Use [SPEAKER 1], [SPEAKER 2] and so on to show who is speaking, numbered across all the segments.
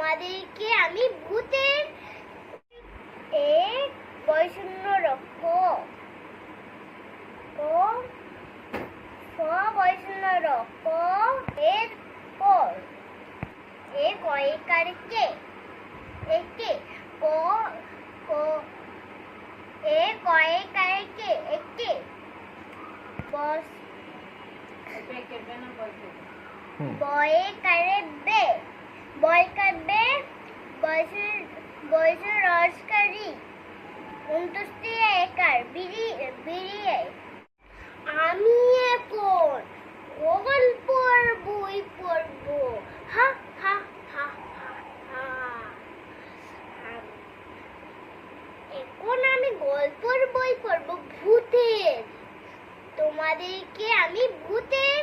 [SPEAKER 1] তোমাদেরকে আমি ভূতের এক বয়শূন্য রক্ষ ও বয়শূন্য রক্ষ এর পর এ কয়েকারকে একে ক ক এ কয়েকারকে একে বস বয়ে কারবে বয় কারবে বয়সের রসকারী উনত্রিশটি একার বিড়িয়ে আমি এখন গল্পর বই পড়বো হা হা হা হা হা এখন আমি গল্পর বই পড়বো ভূতের তোমাদেরকে আমি ভূতের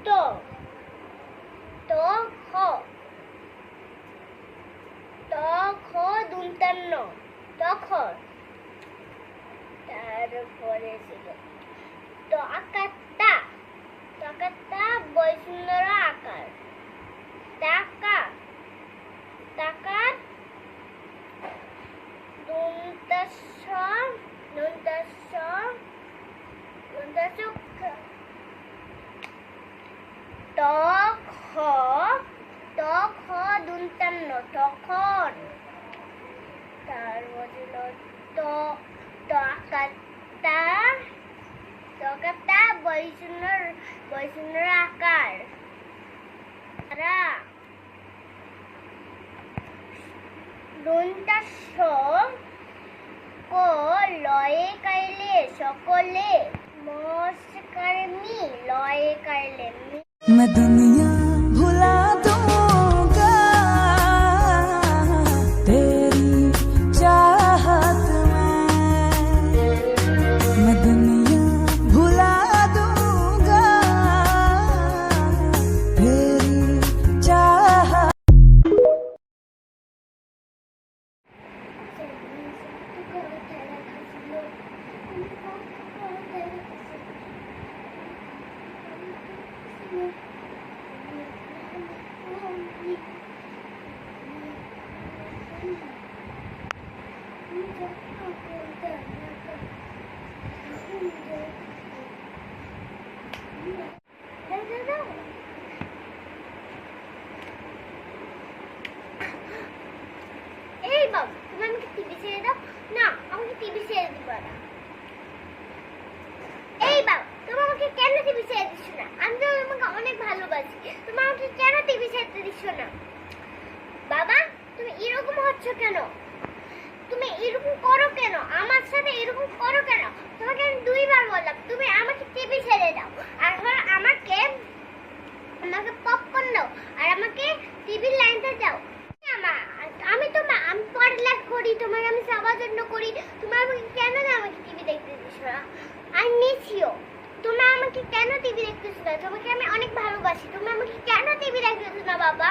[SPEAKER 1] তো তো খ তো খ দুন্তান্ন তখন তারপরে ছিল তো আকারটা বয়সুন্দর আকার টাকা টাকার দুন্তান্ন তখন তারপর ছিল তকাটা বয়সুন্দর আকার দন্তাস্য কো লয়ে কাইলে সকলে মস্কর্মী লয়ে কাইলে
[SPEAKER 2] मैं दुनिया भुला दूंगा तेरी चाहत में मैं दुनिया भुला दूंगा तेरी चाहत
[SPEAKER 1] এই বাবু তুমি আমাকে টিভি ছেড়ে দাও না আমাকে টিভি ছেড়ে দিবা না এই বাবু তুমি আমাকে কেন টিভি ছেড়ে দিচ্ছ না আমি তো তোমাকে অনেক ভালোবাসি তুমি আমাকে কেন টিভি ছেড়ে দিচ্ছ না বাবা তুমি এরকম হচ্ছ কেন তুমি এরকম করো কেন আমার সাথে এরকম করো কেন তোমাকে আমি দুইবার বললাম তুমি আমাকে টিভি ছেড়ে দাও আর আমাকে পপকর্ন দাও আর আমাকে টিভির লাইনটা দাও আমি পড়ালেখা করি তোমার আমি সবার জন্য করি তোমার আমাকে কেন না আমাকে টিভি দেখতে দিচ্ছ না আই মিস ইউ তুমি আমাকে কেন টিভি দেখতেছ না তোমাকে আমি অনেক ভালোবাসি তুমি আমাকে কেন টিভি দেখতেছ না বাবা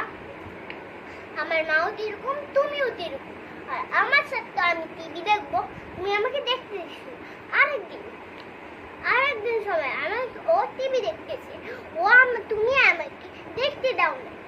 [SPEAKER 1] আমার মাও যেরকম তুমিও যেরকম আর আমার সাথে আমি টিভি দেখবো তুমি আমাকে দেখতে দিচ্ছ আরেকদিন সময় ও টিভি দেখতেছে তুমি আমাকে দেখতে দাও না